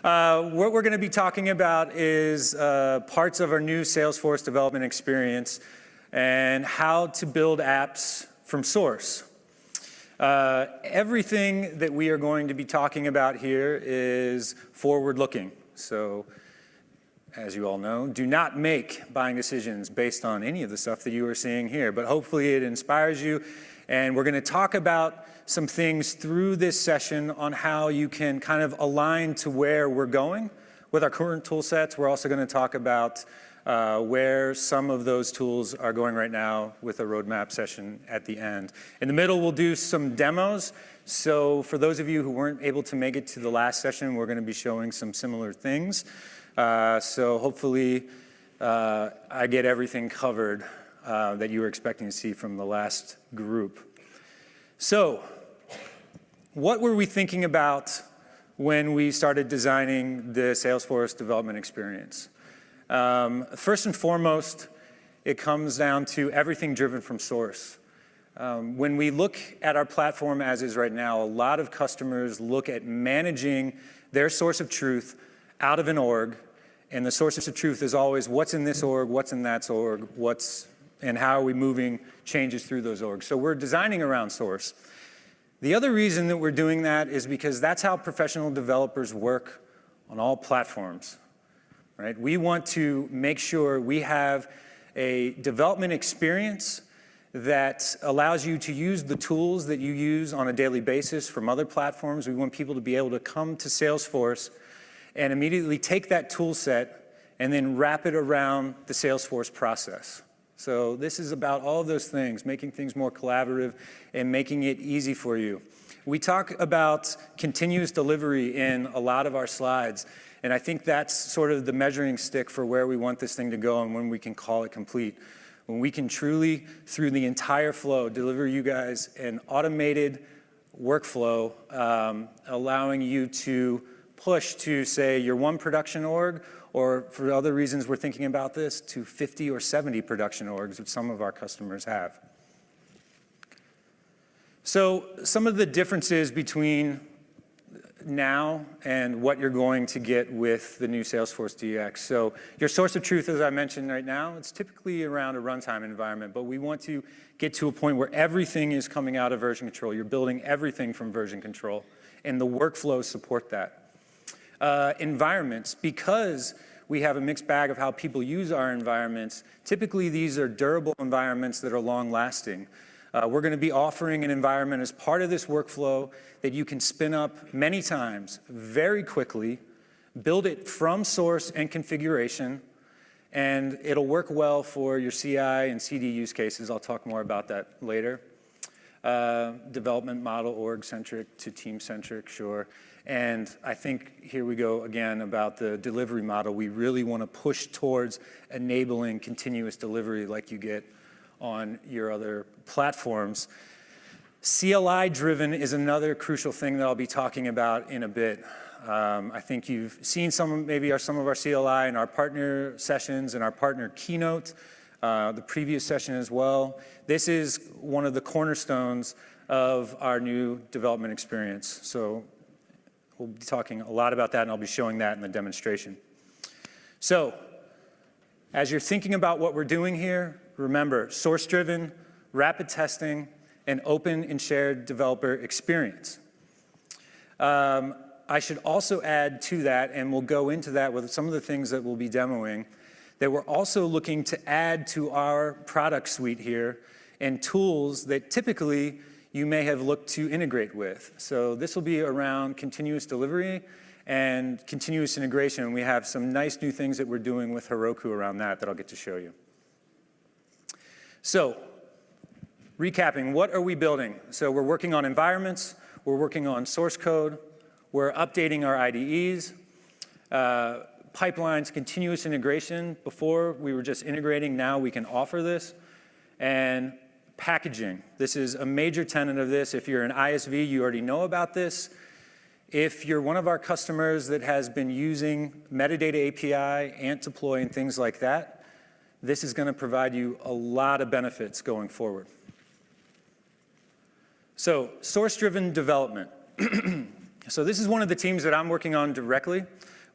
What we're going to be talking about is parts of our new Salesforce Development Experience and how to build apps from source. Everything that we are going to be talking about here is forward-looking. So, as you all know, do not make buying decisions based on any of the stuff that you are seeing here, but hopefully it inspires you. And we're going to talk about some things through this session on how you can kind of align to where we're going with our current tool sets. We're also going to talk about where some of those tools are going right now with a roadmap session at the end. In the middle, we'll do some demos. So for those of you who weren't able to make it to the last session, we're going to be showing some similar things. So hopefully I get everything covered that you were expecting to see from the last group. So what were we thinking about when we started designing the Salesforce Development Experience? First and foremost, it comes down to everything driven from source. When we look at our platform as is right now, a lot of customers look at managing their source of truth out of an org, and the source of truth is always what's in this org, what's in that org, and how are we moving changes through those orgs. So we're designing around source. The other reason that we're doing that is because that's how professional developers work on all platforms, right? We want to make sure we have a development experience that allows you to use the tools that you use on a daily basis from other platforms. We want people to be able to come to Salesforce and immediately take that tool set and then wrap it around the Salesforce process. So this is about all of those things, making things more collaborative and making it easy for you. We talk about continuous delivery in a lot of our slides, and I think that's sort of the measuring stick for where we want this thing to go and when we can call it complete. When we can truly, through the entire flow, deliver you guys an automated workflow, allowing you to push to, say, your one production org, or for other reasons we're thinking about this, to 50 or 70 production orgs, which some of our customers have. So some of the differences between now and what you're going to get with the new Salesforce DX. So your source of truth, as I mentioned right now, it's typically around a runtime environment, but we want to get to a point where everything is coming out of version control. You're building everything from version control, and the workflows support that. Environments, because we have a mixed bag of how people use our environments, typically these are durable environments that are long-lasting. We're going to be offering an environment as part of this workflow that you can spin up many times very quickly, build it from source and configuration, and it'll work well for your CI and CD use cases. I'll talk more about that later. Development model, org-centric to team-centric, sure. And I think here we go again about the delivery model. We really want to push towards enabling continuous delivery like you get on your other platforms. CLI-driven is another crucial thing that I'll be talking about in a bit. I think you've seen maybe some of our CLI in our partner sessions and our partner keynote, the previous session as well. This is one of the cornerstones of our new development experience. So we'll be talking a lot about that, and I'll be showing that in the demonstration. So as you're thinking about what we're doing here, remember, source-driven, rapid testing, and open and shared developer experience. I should also add to that, and we'll go into that with some of the things that we'll be demoing, that we're also looking to add to our product suite here and tools that typically you may have looked to integrate with. So this will be around continuous delivery and continuous integration. We have some nice new things that we're doing with Heroku around that I'll get to show you. So recapping, what are we building? So we're working on environments, we're working on source code, we're updating our IDEs, pipelines, continuous integration. Before we were just integrating, now we can offer this. And packaging. This is a major tenet of this. If you're an ISV, you already know about this. If you're one of our customers that has been using Metadata API, Ant Deploy, and things like that, this is going to provide you a lot of benefits going forward. So source-driven development. So this is one of the teams that I'm working on directly.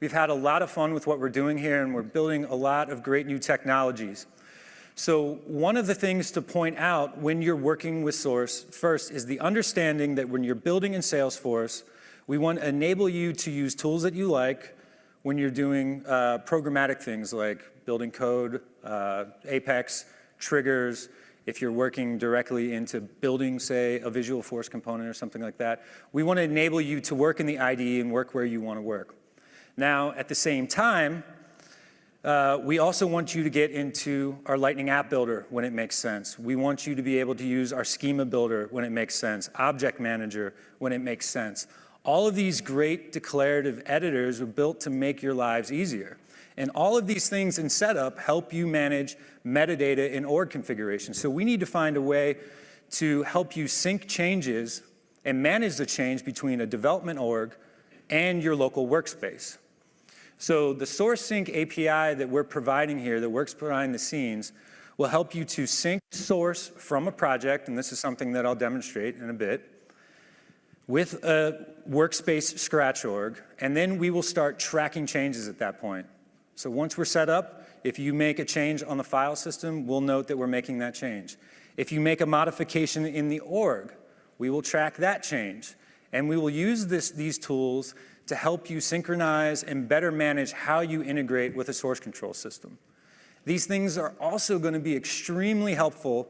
We've had a lot of fun with what we're doing here, and we're building a lot of great new technologies. So one of the things to point out when you're working with Source first is the understanding that when you're building in Salesforce, we want to enable you to use tools that you like when you're doing programmatic things like building code, Apex, triggers, if you're working directly into building, say, a visual force component or something like that. We want to enable you to work in the IDE and work where you want to work. Now, at the same time, we also want you to get into our Lightning App Builder when it makes sense. We want you to be able to use our Schema Builder when it makes sense, Object Manager when it makes sense. All of these great declarative editors were built to make your lives easier. And all of these things in setup help you manage metadata in org configuration. So we need to find a way to help you sync changes and manage the change between a development org and your local workspace. So the Source Sync API that we're providing here that works behind the scenes will help you to sync source from a project, and this is something that I'll demonstrate in a bit, with a workspace scratch org, and then we will start tracking changes at that point. So once we're set up, if you make a change on the file system, we'll note that we're making that change. If you make a modification in the org, we will track that change. And we will use these tools to help you synchronize and better manage how you integrate with a source control system. These things are also going to be extremely helpful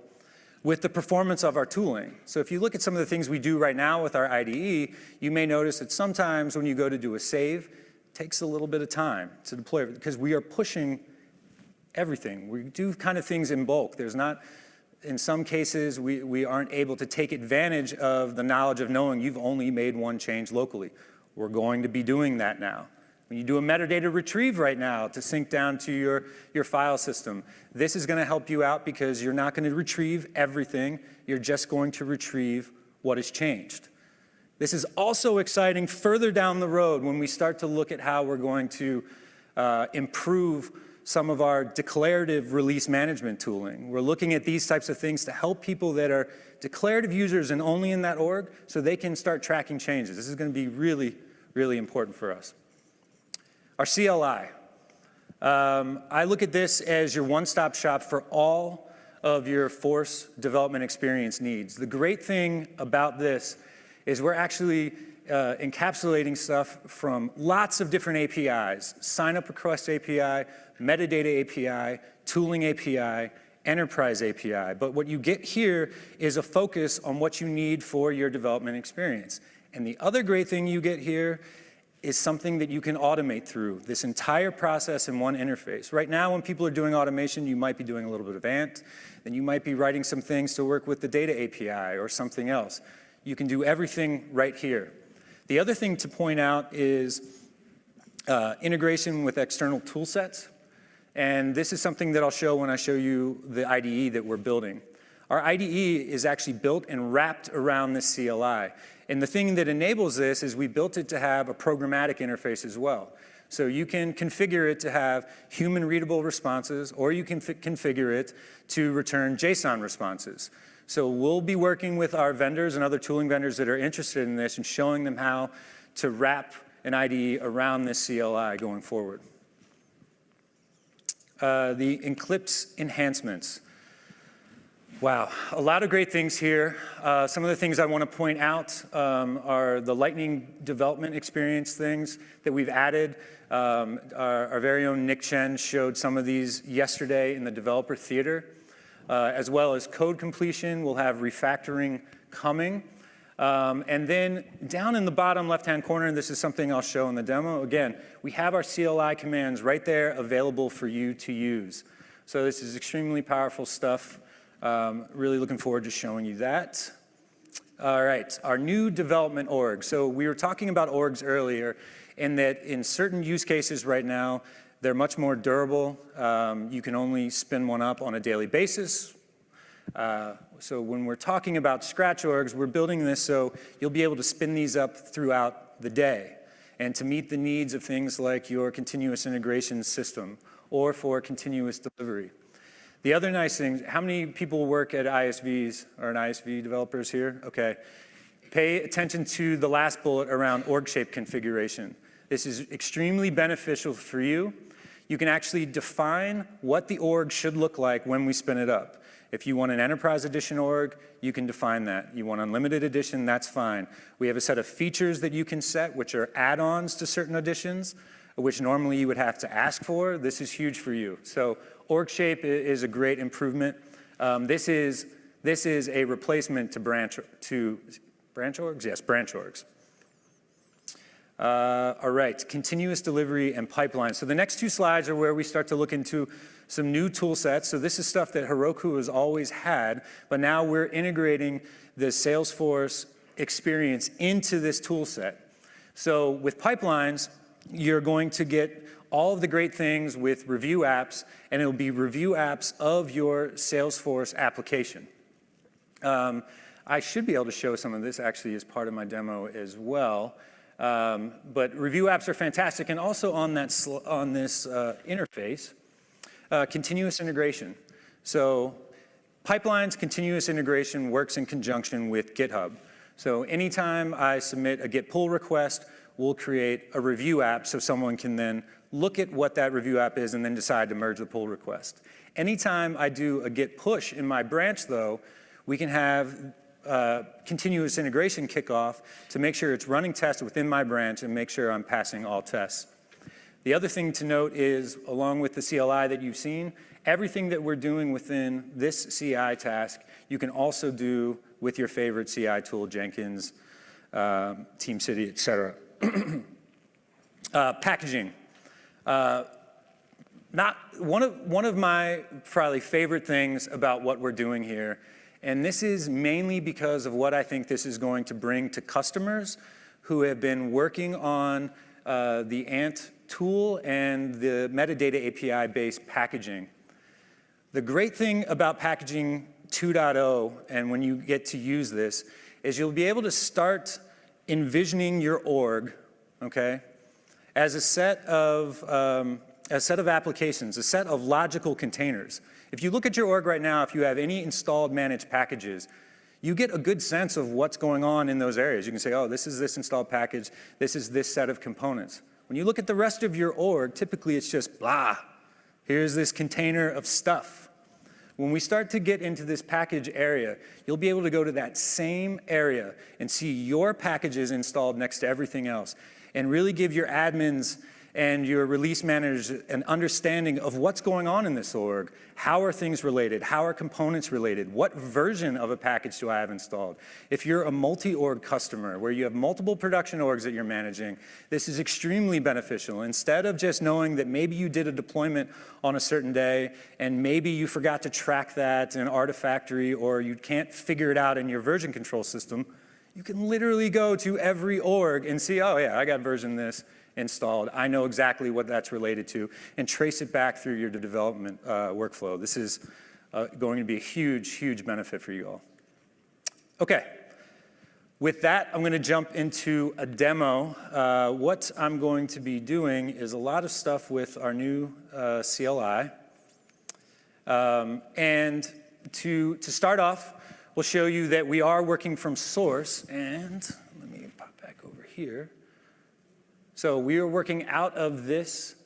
with the performance of our tooling. So if you look at some of the things we do right now with our IDE, you may notice that sometimes when you go to do a save, it takes a little bit of time to deploy it because we are pushing everything. We do kind of things in bulk. There's not, in some cases, we aren't able to take advantage of the knowledge of knowing you've only made one change locally. We're going to be doing that now. When you do a metadata retrieve right now to sync down to your file system, this is going to help you out because you're not going to retrieve everything. You're just going to retrieve what has changed. This is also exciting further down the road when we start to look at how we're going to improve some of our declarative release management tooling. We're looking at these types of things to help people that are declarative users and only in that org so they can start tracking changes. This is going to be really, really important for us. Our CLI. I look at this as your one-stop shop for all of your Force development experience needs. The great thing about this is we're actually encapsulating stuff from lots of different APIs, sign-up request API, metadata API, tooling API, enterprise API. But what you get here is a focus on what you need for your development experience. And the other great thing you get here is something that you can automate through this entire process in one interface. Right now, when people are doing automation, you might be doing a little bit of Ant, then you might be writing some things to work with the data API or something else. You can do everything right here. The other thing to point out is integration with external tool sets. And this is something that I'll show when I show you the IDE that we're building. Our IDE is actually built and wrapped around this CLI. And the thing that enables this is we built it to have a programmatic interface as well. So you can configure it to have human readable responses, or you can configure it to return JSON responses. So we'll be working with our vendors and other tooling vendors that are interested in this and showing them how to wrap an IDE around this CLI going forward. The Eclipse enhancements. Wow, a lot of great things here. Some of the things I want to point out are the Lightning development experience things that we've added. Our very own Nick Chen showed some of these yesterday in the developer theater. As well as code completion, we'll have refactoring coming. And then down in the bottom left-hand corner, this is something I'll show in the demo. Again, we have our CLI commands right there available for you to use. So this is extremely powerful stuff. Really looking forward to showing you that. All right, our new development org. So we were talking about orgs earlier, and that in certain use cases right now, they're much more durable. You can only spin one up on a daily basis. So when we're talking about scratch orgs, we're building this so you'll be able to spin these up throughout the day and to meet the needs of things like your continuous integration system or for continuous delivery. The other nice thing, how many people work at ISVs or an ISV developers here? Okay. pay attention to the last bullet around org shape configuration. This is extremely beneficial for you. You can actually define what the org should look like when we spin it up. If you want an Enterprise Edition org, you can define that. You want Unlimited Edition, that's fine. We have a set of features that you can set, which are add-ons to certain editions, which normally you would have to ask for. This is huge for you. So org shape is a great improvement. This is a replacement to branch orgs? Yes, branch orgs. All right, continuous delivery and pipeline. So the next two slides are where we start to look into some new tool sets. So this is stuff that Heroku has always had, but now we're integrating the Salesforce experience into this tool set. So with pipelines, you're going to get all of the great things with review apps, and it'll be review apps of your Salesforce application. I should be able to show some of this actually as part of my demo as well. But review apps are fantastic, and also on this interface, continuous integration. So pipelines continuous integration works in conjunction with GitHub. So anytime I submit a Git pull request, we'll create a review app so someone can then look at what that review app is and then decide to merge the pull request. Anytime I do a Git push in my branch, though, we can have continuous integration kickoff to make sure it's running tests within my branch and make sure I'm passing all tests. The other thing to note is, along with the CLI that you've seen, everything that we're doing within this CI task, you can also do with your favorite CI tool, Jenkins, TeamCity, et cetera. Packaging. One of my probably favorite things about what we're doing here, and this is mainly because of what I think this is going to bring to customers who have been working on the Ant tool and the metadata API-based packaging. The great thing about packaging 2.0, and when you get to use this, is you'll be able to start envisioning your org, okay, as a set of applications, a set of logical containers. If you look at your org right now, if you have any installed managed packages, you get a good sense of what's going on in those areas. You can say, oh, this is this installed package, this is this set of components. When you look at the rest of your org, typically it's just blah. Here's this container of stuff. When we start to get into this package area, you'll be able to go to that same area and see your packages installed next to everything else, and really give your admins and your release managers an understanding of what's going on in this org. How are things related? How are components related? What version of a package do I have installed? If you're a multi-org customer where you have multiple production orgs that you're managing, this is extremely beneficial. Instead of just knowing that maybe you did a deployment on a certain day and maybe you forgot to track that in Artifactory or you can't figure it out in your version control system, you can literally go to every org and see, oh yeah, I got version this installed. I know exactly what that's related to, and trace it back through your development workflow. This is going to be a huge, huge benefit for you all. Okay, with that, I'm going to jump into a demo. What I'm going to be doing is a lot of stuff with our new CLI. And to start off, we'll show you that we are working from source, and let me pop back over here. So we are working out of this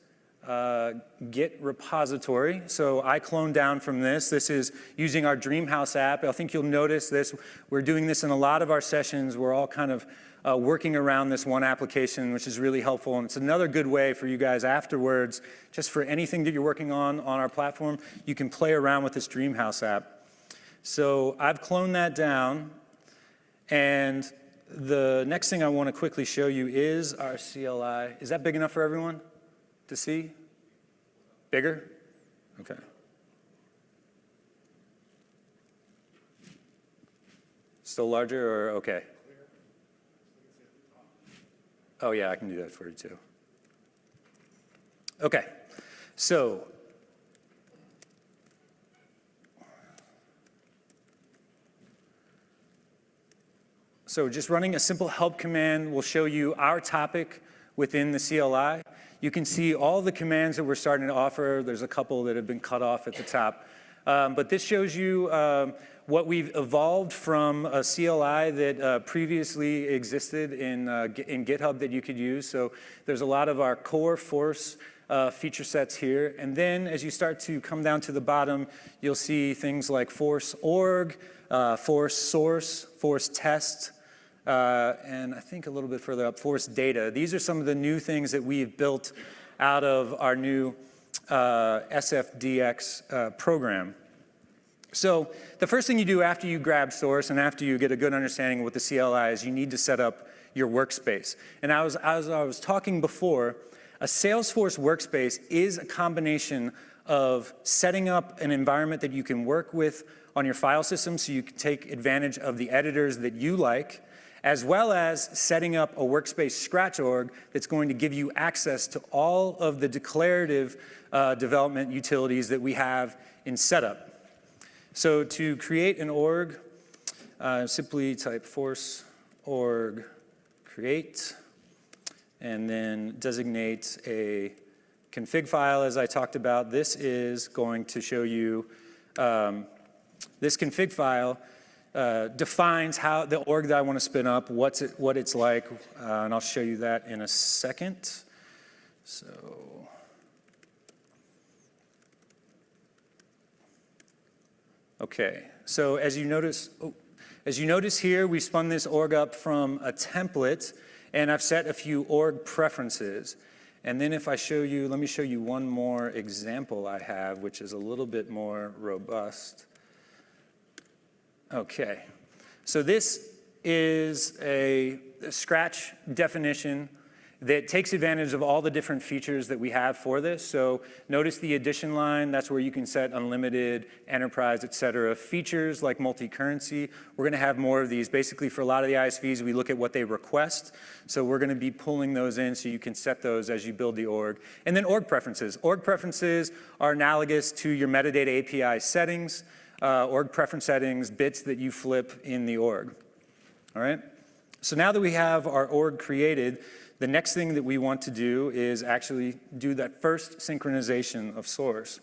Git repository. So I cloned down from this. This is using our Dreamhouse app. I think you'll notice this. We're doing this in a lot of our sessions. We're all kind of working around this one application, which is really helpful. And it's another good way for you guys afterwards, just for anything that you're working on our platform, you can play around with this Dreamhouse app. So I've cloned that down. And the next thing I want to quickly show you is our CLI. Is that big enough for everyone to see? Bigger? Okay. Still larger or okay? Oh yeah, I can do that for you too. Okay, so just running a simple help command will show you our topic within the CLI. You can see all the commands that we're starting to offer. There's a couple that have been cut off at the top. But this shows you what we've evolved from a CLI that previously existed in GitHub that you could use. So there's a lot of our core Force feature sets here. And then as you start to come down to the bottom, you'll see things like Force org, Force source, Force test, and I think a little bit further up, Force data. These are some of the new things that we've built out of our new SFDX program. So the first thing you do after you grab Source and after you get a good understanding of what the CLI is, you need to set up your workspace. And as I was talking before, a Salesforce workspace is a combination of setting up an environment that you can work with on your file system so you can take advantage of the editors that you like, as well as setting up a workspace scratch org that's going to give you access to all of the declarative development utilities that we have in setup. So to create an org, simply type force org create, and then designate a config file as I talked about. This is going to show you, this config file defines how the org that I want to spin up, what it's like, and I'll show you that in a second. So, okay, so as you notice here, we spun this org up from a template, and I've set a few org preferences. And then if I show you, let me show you one more example I have, which is a little bit more robust. Okay, so this is a scratch definition that takes advantage of all the different features that we have for this. So notice the addition line, that's where you can set unlimited, enterprise, et cetera. Features like multi-currency, we're gonna have more of these. Basically for a lot of the ISVs, we look at what they request. So we're gonna be pulling those in so you can set those as you build the org. And then org preferences. Org preferences are analogous to your metadata API settings, org preference settings, bits that you flip in the org, all right? So now that we have our org created, the next thing that we want to do is actually do that first synchronization of Source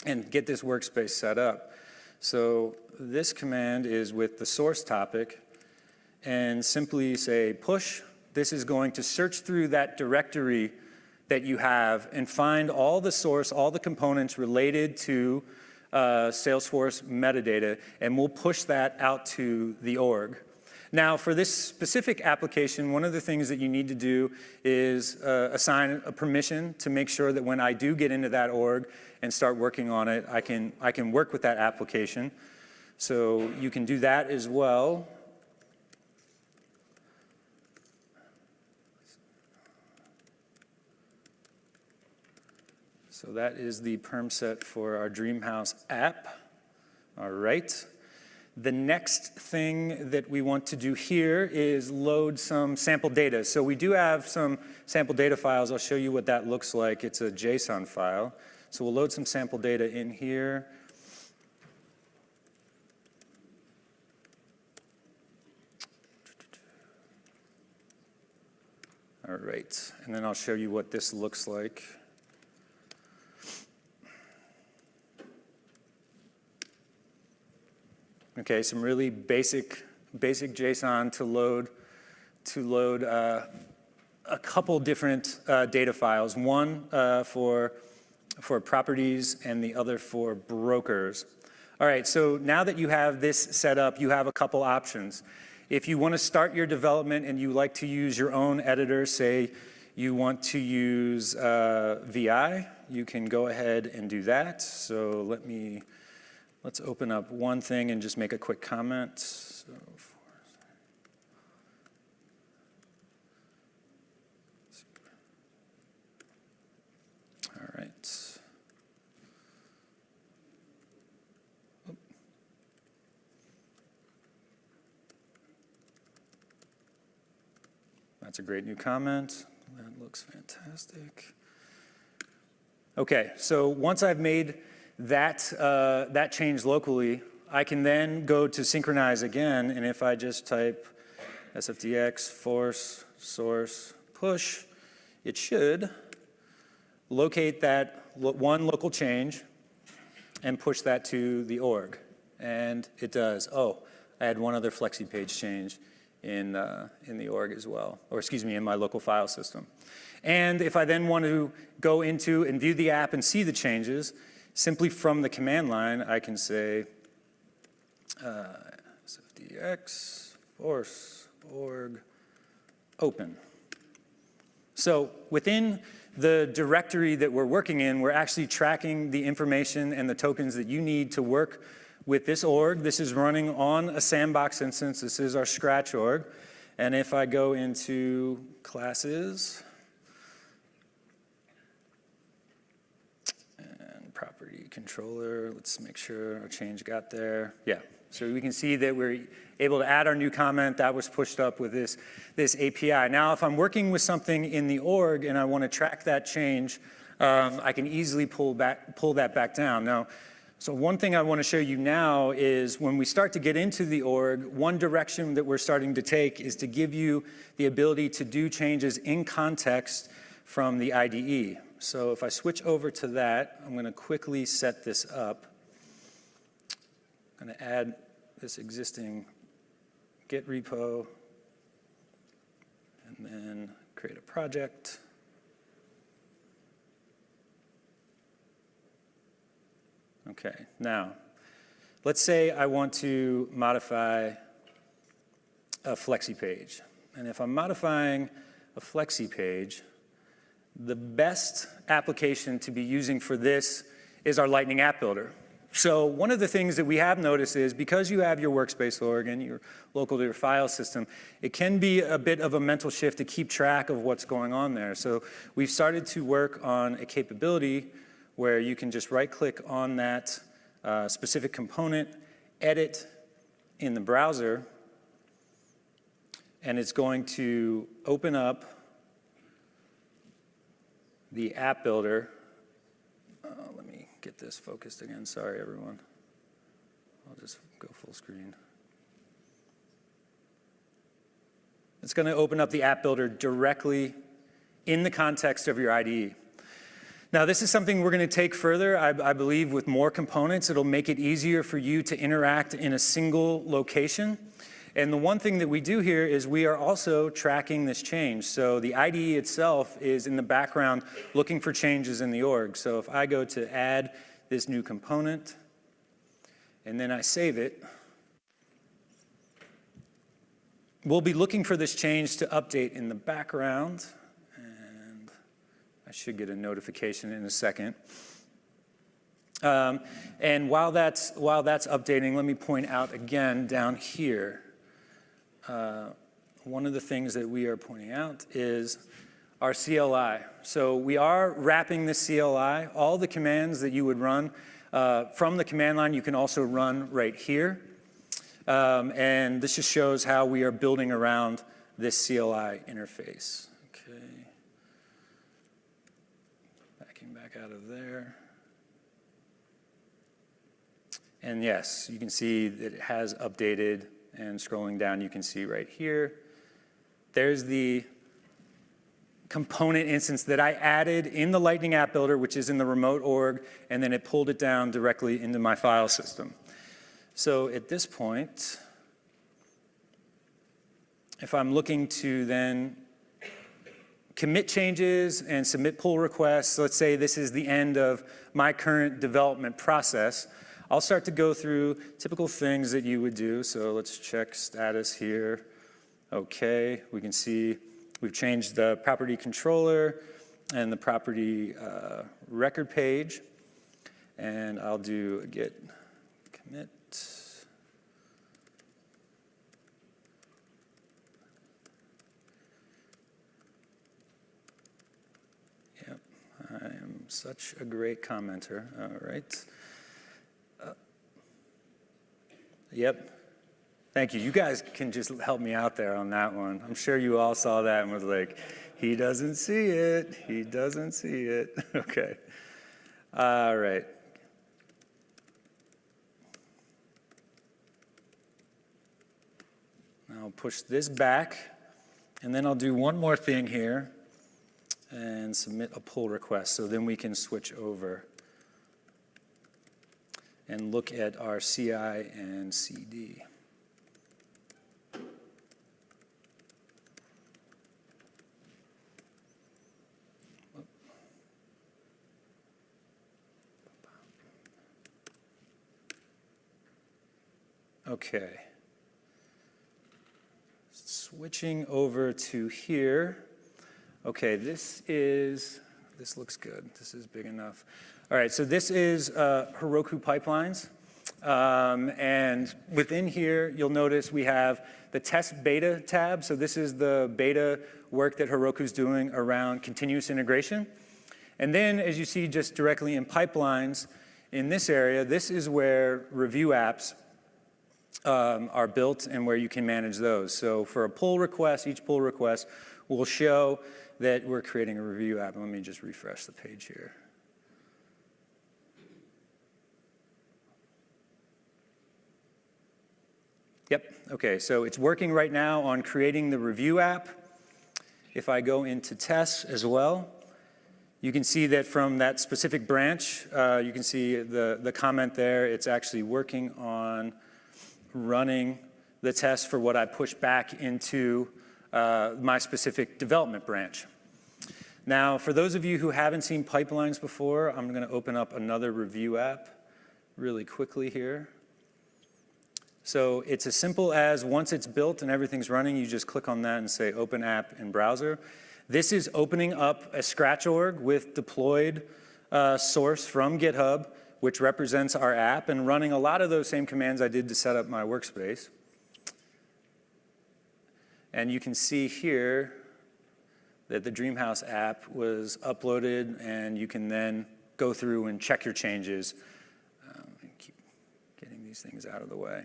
and get this workspace set up. So this command is with the Source topic, and simply say push. This is going to search through that directory that you have and find all the source, all the components related to Salesforce metadata, and we'll push that out to the org. Now, for this specific application, one of the things that you need to do is assign a permission to make sure that when I do get into that org and start working on it, I can work with that application. So you can do that as well. So that is the perm set for our Dreamhouse app. All right. The next thing that we want to do here is load some sample data. So we do have some sample data files. I'll show you what that looks like. It's a JSON file. So we'll load some sample data in here. All right, and then I'll show you what this looks like. Okay, some really basic JSON to load a couple different data files. One for properties and the other for brokers. All right, so now that you have this set up, you have a couple options. If you want to start your development and you like to use your own editor, say you want to use VI, you can go ahead and do that. So let's open up one thing and just make a quick comment. So, all right. That's a great new comment. That looks fantastic. Okay, so once I've made that change locally, I can then go to synchronize again, and if I just type SFDX force source push, it should locate that one local change, and push that to the org. And it does. Oh, I had one other flexi page change in the org as well, or excuse me, in my local file system. And if I then want to go into and view the app and see the changes, simply from the command line, I can say SFDX force org open. So within the directory that we're working in, we're actually tracking the information and the tokens that you need to work with this org. This is running on a Sandbox instance. This is our Scratch org. And if I go into classes and property controller, let's make sure our change got there. Yeah, so we can see that we're able to add our new comment. That was pushed up with this API. Now, if I'm working with something in the org and I want to track that change, I can easily pull that back down. Now, so one thing I want to show you now is when we start to get into the org, one direction that we're starting to take is to give you the ability to do changes in context from the IDE. So if I switch over to that, I'm going to quickly set this up. I'm going to add this existing Git repo and then create a project. Okay, now, let's say I want to modify a flexi page. And if I'm modifying a flexi page, the best application to be using for this is our Lightning App Builder. So one of the things that we have noticed is because you have your workspace org and you're local to your file system, it can be a bit of a mental shift to keep track of what's going on there. So we've started to work on a capability where you can just right-click on that specific component, edit in the browser, and it's going to open up the app builder. Let me get this focused again. Sorry, everyone. I'll just go full screen. It's going to open up the app builder directly in the context of your IDE. Now, this is something we're going to take further. I believe with more components, it'll make it easier for you to interact in a single location. And the one thing that we do here is we are also tracking this change. So the IDE itself is in the background looking for changes in the org. So if I go to add this new component, and then I save it, we'll be looking for this change to update in the background. I should get a notification in a second. And while that's updating, let me point out again down here. One of the things that we are pointing out is our CLI. So we are wrapping this CLI. All the commands that you would run from the command line, you can also run right here. And this just shows how we are building around this CLI interface. Okay. Back out of there. And yes, you can see that it has updated, and scrolling down, you can see right here, there's the component instance that I added in the Lightning App Builder, which is in the remote org, and then it pulled it down directly into my file system. So at this point, if I'm looking to then commit changes and submit pull requests, let's say this is the end of my current development process, I'll start to go through typical things that you would do. So let's check status here. Okay, we can see we've changed the property controller and the property record page. And I'll do a git commit. I am such a great commenter. All right. Yep. Thank you. You guys can just help me out there on that one. I'm sure you all saw that and was like, he doesn't see it. He doesn't see it. Okay. All right. I'll push this back, and then I'll do one more thing here and submit a pull request, so then we can switch over. and look at our CI and CD. Okay. Switching over to here. Okay, this looks good. This is big enough. All right, so this is Heroku pipelines. And within here, you'll notice we have the test beta tab. So this is the beta work that Heroku's doing around continuous integration. And then, as you see just directly in pipelines, in this area, this is where review apps are built and where you can manage those. So for a pull request, each pull request will show that we're creating a review app. Let me just refresh the page here. Yep, okay, so it's working right now on creating the review app. If I go into tests as well, you can see that from that specific branch, you can see the comment there. It's actually working on running the test for what I push back into my specific development branch. Now, for those of you who haven't seen pipelines before, I'm going to open up another review app really quickly here. So it's as simple as once it's built and everything's running, you just click on that and say Open App in Browser. This is opening up a Scratch org with deployed source from GitHub, which represents our app, and running a lot of those same commands I did to set up my workspace. And you can see here that the Dreamhouse app was uploaded, and you can then go through and check your changes. And keep getting these things out of the way.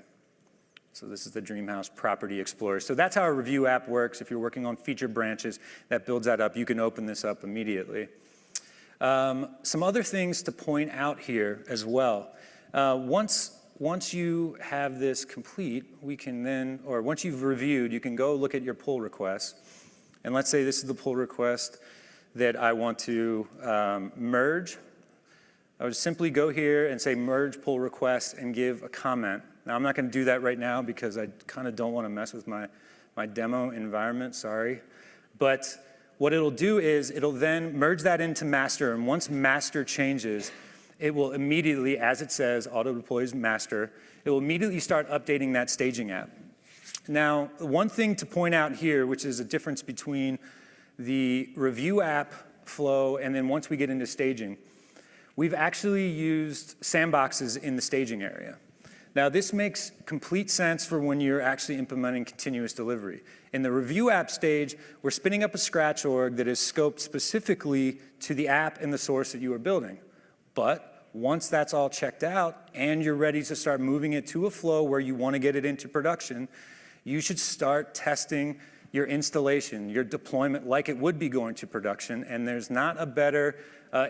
So this is the Dreamhouse Property Explorer. So that's how a review app works. If you're working on feature branches, that builds that up. You can open this up immediately. Some other things to point out here as well. Once you have this complete, we can then, or once you've reviewed, you can go look at your pull requests. And let's say this is the pull request that I want to merge. I would simply go here and say merge pull request and give a comment. Now, I'm not going to do that right now because I kind of don't want to mess with my demo environment, sorry. But what it'll do is it'll then merge that into master, and once master changes, it will immediately, as it says, auto-deploys master, it will immediately start updating that staging app. Now, one thing to point out here, which is a difference between the review app flow and then once we get into staging, we've actually used sandboxes in the staging area. Now, this makes complete sense for when you're actually implementing continuous delivery. In the review app stage, we're spinning up a Scratch org that is scoped specifically to the app and the source that you are building. But once that's all checked out and you're ready to start moving it to a flow where you want to get it into production, you should start testing your installation, your deployment like it would be going to production, and there's not a better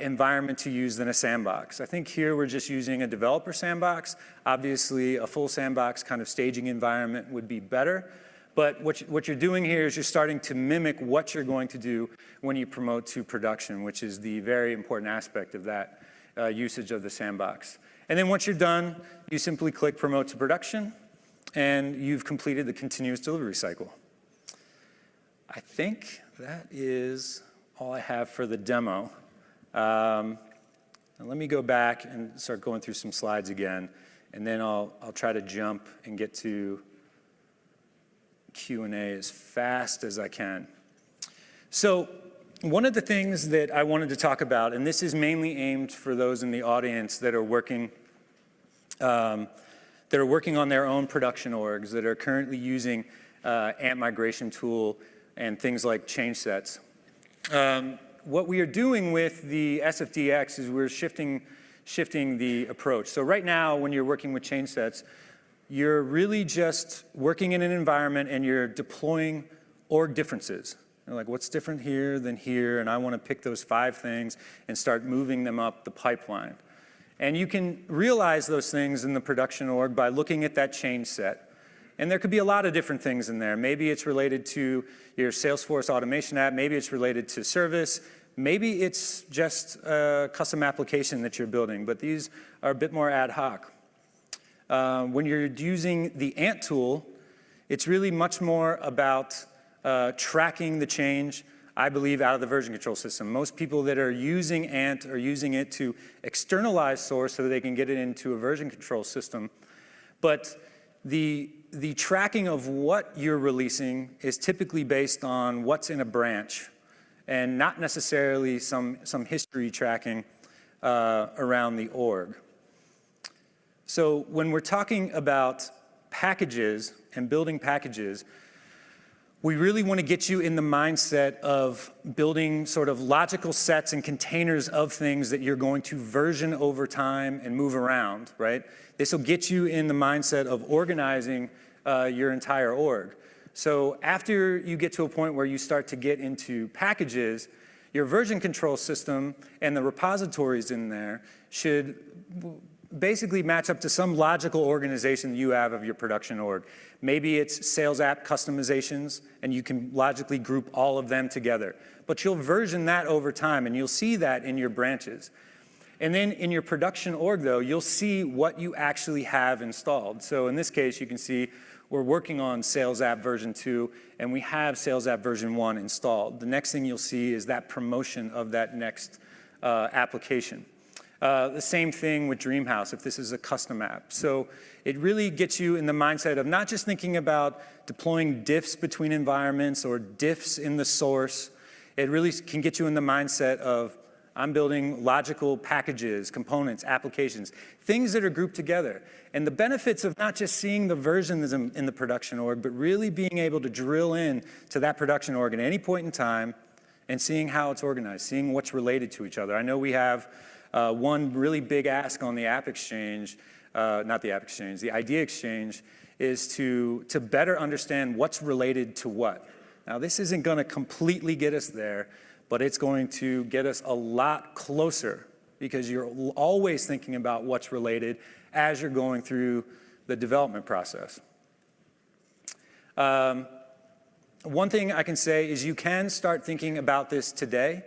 environment to use than a sandbox. I think here we're just using a developer sandbox. Obviously, a full sandbox kind of staging environment would be better. But what you're doing here is you're starting to mimic what you're going to do when you promote to production, which is the very important aspect of that usage of the sandbox. And then once you're done, you simply click Promote to Production, and you've completed the continuous delivery cycle. I think that is all I have for the demo. Now let me go back and start going through some slides again, and then I'll try to jump and get to Q&A as fast as I can. So one of the things that I wanted to talk about, and this is mainly aimed for those in the audience that are working on their own production orgs, that are currently using AMP migration tool and things like change sets. What we are doing with the SFDX is we're shifting the approach. So right now, when you're working with change sets, you're really just working in an environment and you're deploying org differences. You're like, what's different here than here? And I want to pick those 5 things and start moving them up the pipeline. And you can realize those things in the production org by looking at that change set. And there could be a lot of different things in there. Maybe it's related to your Salesforce automation app. Maybe it's related to service. Maybe it's just a custom application that you're building. But these are a bit more ad hoc. When you're using the Ant tool, it's really much more about tracking the change, I believe, out of the version control system. Most people that are using Ant are using it to externalize Source so that they can get it into a version control system. But the tracking of what you're releasing is typically based on what's in a branch and not necessarily some history tracking around the org. So when we're talking about packages and building packages, we really want to get you in the mindset of building sort of logical sets and containers of things that you're going to version over time and move around, right? This will get you in the mindset of organizing your entire org. So after you get to a point where you start to get into packages, your version control system and the repositories in there should basically match up to some logical organization that you have of your production org. Maybe it's sales app customizations, and you can logically group all of them together. But you'll version that over time, and you'll see that in your branches. And then in your production org, though, you'll see what you actually have installed. So in this case, you can see we're working on Sales App version 2, and we have Sales App version 1 installed. The next thing you'll see is that promotion of that next application. The same thing with Dreamhouse, if this is a custom app. So it really gets you in the mindset of not just thinking about deploying diffs between environments or diffs in the source. It really can get you in the mindset of, I'm building logical packages, components, applications, things that are grouped together. And the benefits of not just seeing the versions in the production org, but really being able to drill in to that production org at any point in time and seeing how it's organized, seeing what's related to each other. I know we have one really big ask on the App Exchange, not the App Exchange, the Idea Exchange, is to better understand what's related to what. Now, this isn't going to completely get us there, but it's going to get us a lot closer because you're always thinking about what's related as you're going through the development process. One thing I can say is you can start thinking about this today,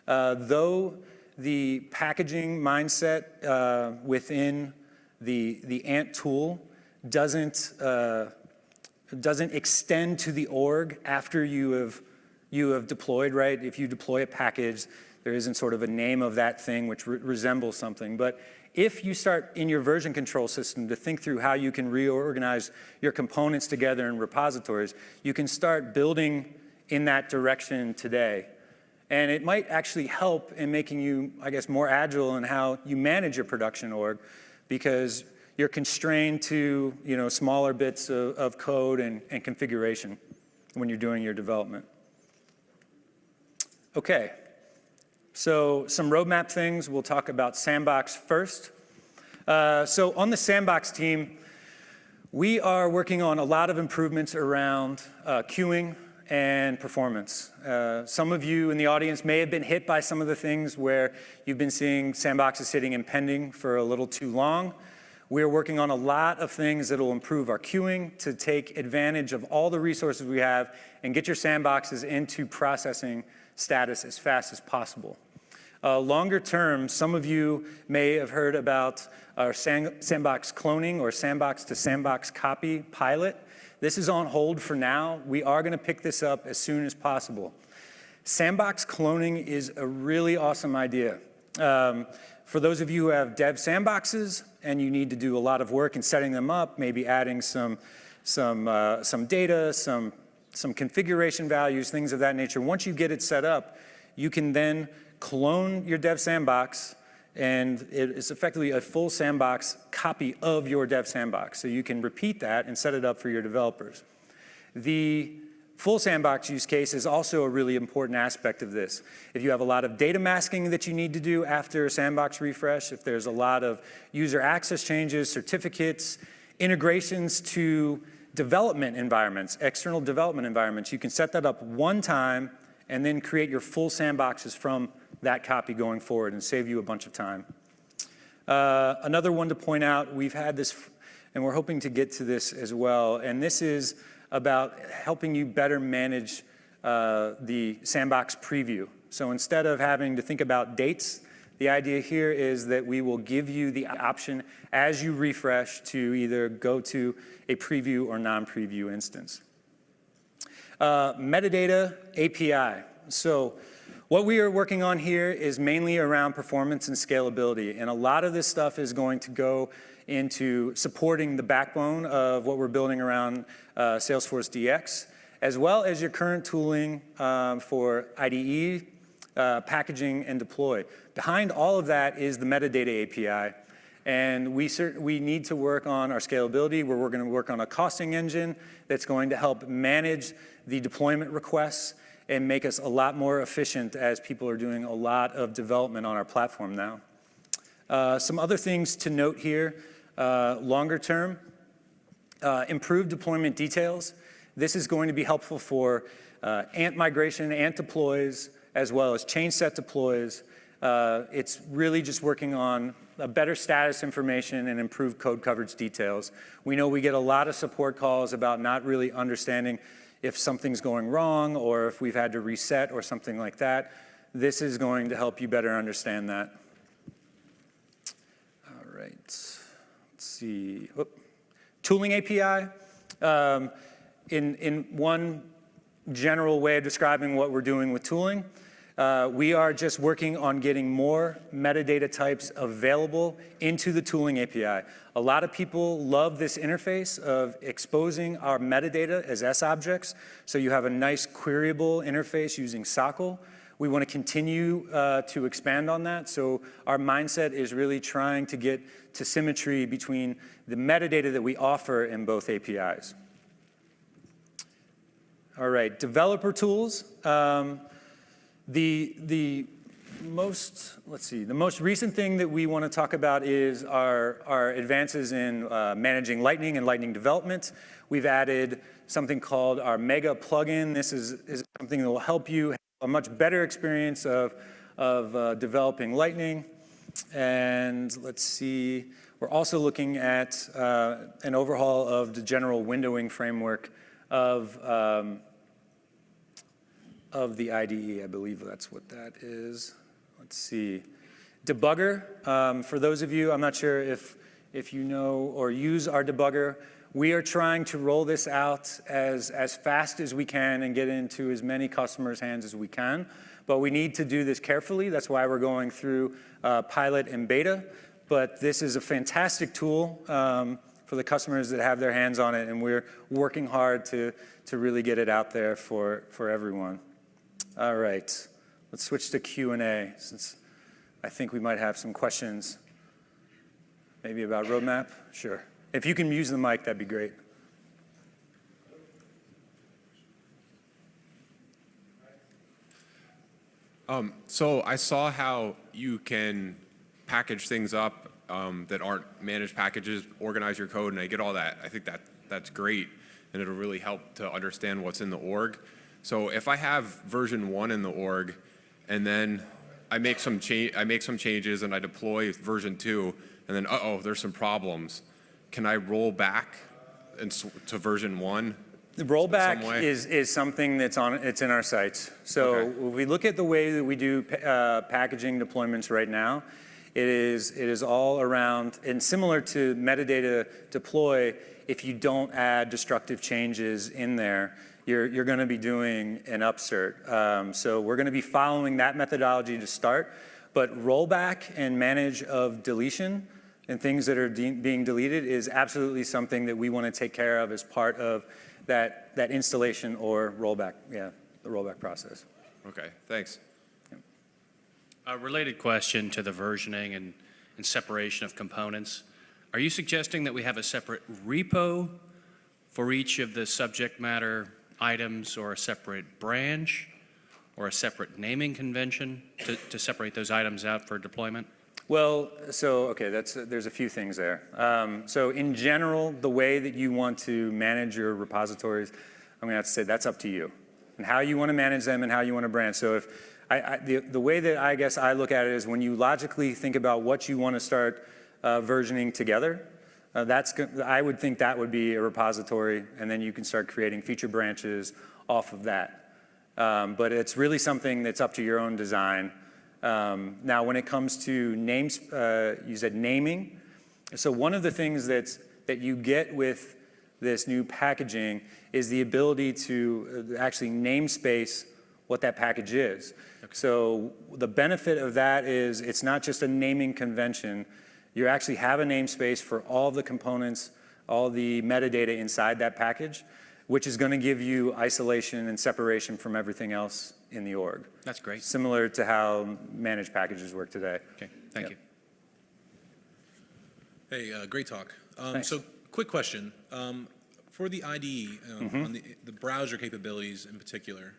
though the packaging mindset within the Ant tool doesn't extend to the org after you have deployed, right? If you deploy a package, there isn't sort of a name of that thing which resembles something. But if you start in your version control system to think through how you can reorganize your components together in repositories, you can start building in that direction today. And it might actually help in making you, I guess, more agile in how you manage your production org, because you're constrained to, smaller bits of code and configuration when you're doing your development. Okay, so some roadmap things. We'll talk about Sandbox first. So on the Sandbox team, we are working on a lot of improvements around queuing and performance. Some of you in the audience may have been hit by some of the things where you've been seeing sandboxes sitting and pending for a little too long. We're working on a lot of things that will improve our queuing to take advantage of all the resources we have and get your sandboxes into processing status as fast as possible. Longer term, some of you may have heard about our sandbox cloning or sandbox to sandbox copy pilot. This is on hold for now. We are going to pick this up as soon as possible. Sandbox cloning is a really awesome idea. For those of you who have dev sandboxes and you need to do a lot of work in setting them up, maybe adding some data, some configuration values, things of that nature. Once you get it set up, you can then clone your dev sandbox, and it is effectively a full sandbox copy of your dev sandbox. So you can repeat that and set it up for your developers. The full sandbox use case is also a really important aspect of this. If you have a lot of data masking that you need to do after a sandbox refresh, if there's a lot of user access changes, certificates, integrations to development environments, external development environments, you can set that up one time and then create your full sandboxes from that copy going forward and save you a bunch of time. Another one to point out, we've had this, and we're hoping to get to this as well, and this is about helping you better manage the sandbox preview. So instead of having to think about dates, The idea here is that we will give you the option as you refresh to either go to a preview or non-preview instance. Metadata API. So what we are working on here is mainly around performance and scalability, and a lot of this stuff is going to go into supporting the backbone of what we're building around Salesforce DX, as well as your current tooling for IDE, packaging, and deploy. Behind all of that is the metadata API, and we need to work on our scalability. We're going to work on a costing engine that's going to help manage the deployment requests and make us a lot more efficient as people are doing a lot of development on our platform now. Some other things to note here, longer term, improved deployment details. This is going to be helpful for ANT migration, ANT deploys, as well as change set deploys. It's really just working on a better status information and improved code coverage details. We know we get a lot of support calls about not really understanding if something's going wrong or if we've had to reset or something like that. This is going to help you better understand that. All right, let's see. Tooling API. In one general way of describing what we're doing with tooling, we are just working on getting more metadata types available into the tooling API. A lot of people love this interface of exposing our metadata as S-objects, so you have a nice queryable interface using SOCL. We want to continue to expand on that, so our mindset is really trying to get to symmetry between the metadata that we offer in both APIs. All right, developer tools. The most recent thing that we want to talk about is our advances in managing Lightning and Lightning development. We've added something called our Mega plugin. This is something that will help you have a much better experience of developing Lightning. And let's see, we're also looking at an overhaul of the general windowing framework of the IDE. I believe that's what that is. Let's see. Debugger, for those of you, I'm not sure if you know or use our debugger, we are trying to roll this out as fast as we can and get into as many customers' hands as we can. But we need to do this carefully. That's why we're going through pilot and beta. But this is a fantastic tool for the customers that have their hands on it, and we're working hard to really get it out there for everyone. All right, let's switch to Q&A since I think we might have some questions. Maybe about roadmap? Sure. If you can use the mic, that'd be great. So I saw how you can package things up that aren't managed packages, organize your code, and I get all that. I think that's great, and it'll really help to understand what's in the org. So if I have version 1 in the org, and then I make some changes and I deploy version 2, and then there's some problems, can I roll back to version 1? The rollback is something it's in our sites. So okay. When we look at the way that we do packaging deployments right now, it is all around, and similar to metadata deploy, if you don't add destructive changes in there, you're going to be doing an upsert. So we're going to be following that methodology to start, but rollback and manage of deletion and things that are being deleted is absolutely something that we want to take care of as part of that installation or rollback, the rollback process. Okay, thanks. A related question to the versioning and separation of components. Are you suggesting that we have a separate repo for each of the subject matter items, or a separate branch, or a separate naming convention to separate those items out for deployment? Well, so, okay, there's a few things there. So in general, the way that you want to manage your repositories, I'm gonna have to say that's up to you, and how you wanna manage them and how you wanna branch. So if the way that I guess I look at it is when you logically think about what you wanna start versioning together, I would think that would be a repository, and then you can start creating feature branches off of that. But it's really something that's up to your own design. Now, when it comes to names, you said naming. So one of the things that you get with this new packaging is the ability to actually namespace what that package is. Okay. So the benefit of that is it's not just a naming convention. You actually have a namespace for all the components, all the metadata inside that package, which is going to give you isolation and separation from everything else in the org. That's great. Similar to how managed packages work today. Okay, thank you. Hey, great talk. Thanks. So, quick question. For the IDE, on the browser capabilities in particular,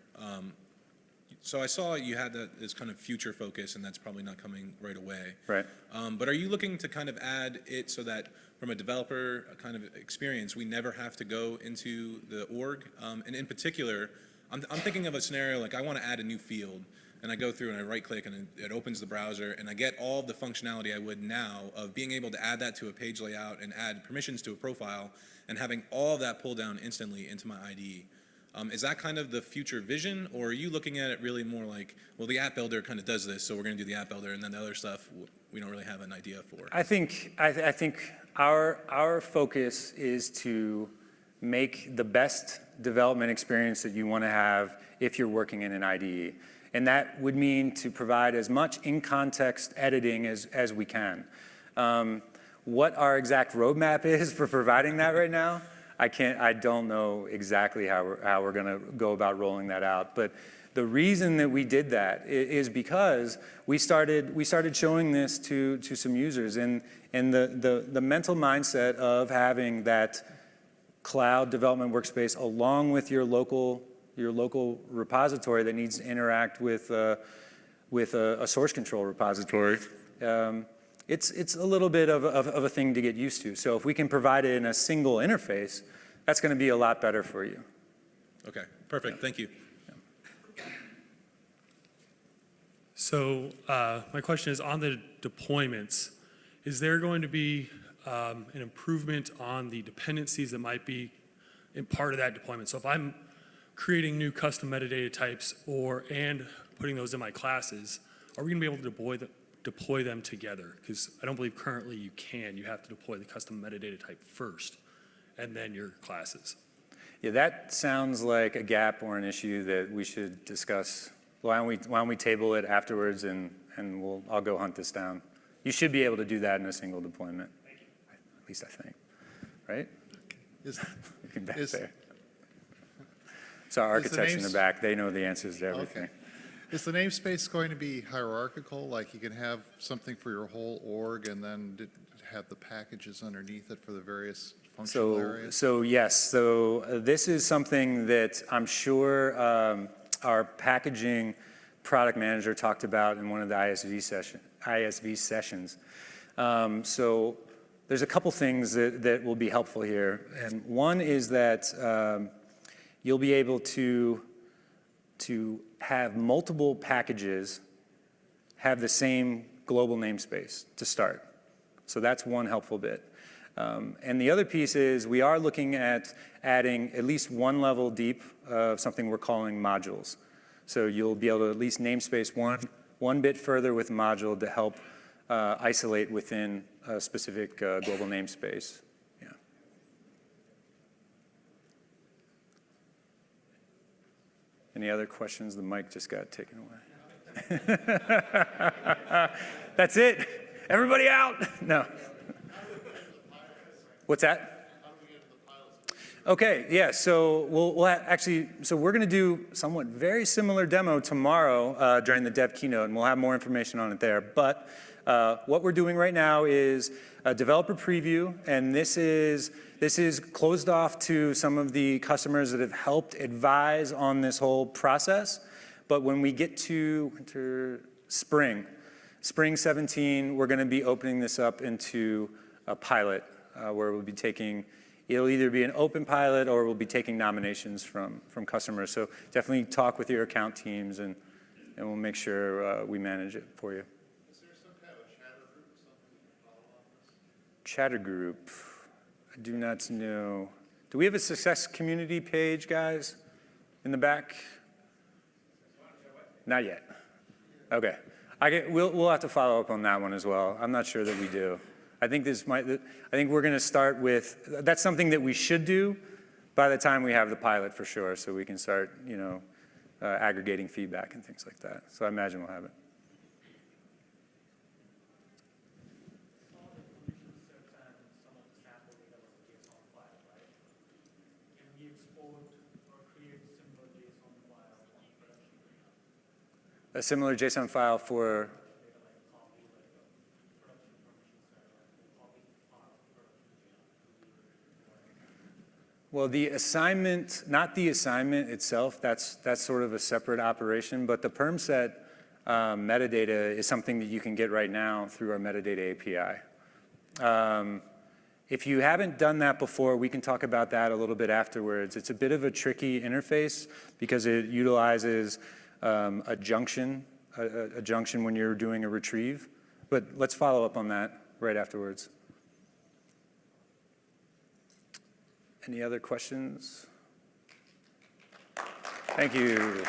so I saw you had this kind of future focus, and that's probably not coming right away. Right. But are you looking to kind of add it so that from a developer kind of experience, we never have to go into the org? And in particular, I'm thinking of a scenario like I want to add a new field, and I go through and I right-click and it opens the browser, and I get all the functionality I would now of being able to add that to a page layout and add permissions to a profile, and having all of that pull down instantly into my IDE. Is that kind of the future vision, or are you looking at it really more like, well, the app builder kind of does this, so we're going to do the app builder, and then the other stuff we don't really have an idea for? I think our focus is to make the best development experience that you want to have if you're working in an IDE. And that would mean to provide as much in-context editing as we can. What our exact roadmap is for providing that right now, I don't know exactly how we're going to go about rolling that out. But the reason that we did that is because we started showing this to some users, and the mental mindset of having that cloud development workspace along with your local repository that needs to interact with a source control repository. It's a little bit of a thing to get used to. So if we can provide it in a single interface, that's going to be a lot better for you. Okay, perfect. Thank you. So my question is on the deployments, is there going to be an improvement on the dependencies that might be in part of that deployment? So if I'm creating new custom metadata types and putting those in my classes, are we going to be able to deploy them together? Because I don't believe currently you can. You have to deploy the custom metadata type first and then your classes. Yeah, that sounds like a gap or an issue that we should discuss. Why don't we table it afterwards, and I'll go hunt this down. You should be able to do that in a single deployment. Thank you. At least I think, right? Looking back there. So our architects in the back, they know the answers to everything. Okay. Is the namespace going to be hierarchical, like you can have something for your whole org and then have the packages underneath it for the various functional areas? So yes, so this is something that I'm sure our packaging product manager talked about in one of the ISV sessions. So there's a couple things that will be helpful here. And one is that you'll be able to have multiple packages have the same global namespace to start. So that's one helpful bit. And the other piece is we are looking at adding at least one level deep of something we're calling modules. So you'll be able to at least namespace one bit further with a module to help isolate within a specific global namespace. Yeah. Any other questions? The mic just got taken away. That's it. Everybody out. No. What's that? Okay, yeah, so we'll actually, so we're gonna do somewhat very similar demo tomorrow during the dev keynote, and we'll have more information on it there. But what we're doing right now is a developer preview, and this is closed off to some of the customers that have helped advise on this whole process. But when we get to spring 17, we're gonna be opening this up into a pilot where we'll be taking, it'll either be an open pilot or we'll be taking nominations from customers. So definitely talk with your account teams and we'll make sure we manage it for you. Is there some kind of a chatter group or something you can follow on this? Chatter group, I do not know. Do we have a success community page, guys, in the back? Not yet. Okay. We'll have to follow up on that one as well. I'm not sure that we do. I think we're going to start with, that's something that we should do by the time we have the pilot for sure, so we can start, aggregating feedback and things like that. So I imagine we'll have it. A similar JSON file for, well, the assignment, not the assignment itself, that's sort of a separate operation, but the perm set metadata is something that you can get right now through our metadata API. If you haven't done that before, we can talk about that a little bit afterwards. It's a bit of a tricky interface because it utilizes a junction when you're doing a retrieve. But let's follow up on that right afterwards. Any other questions? Thank you.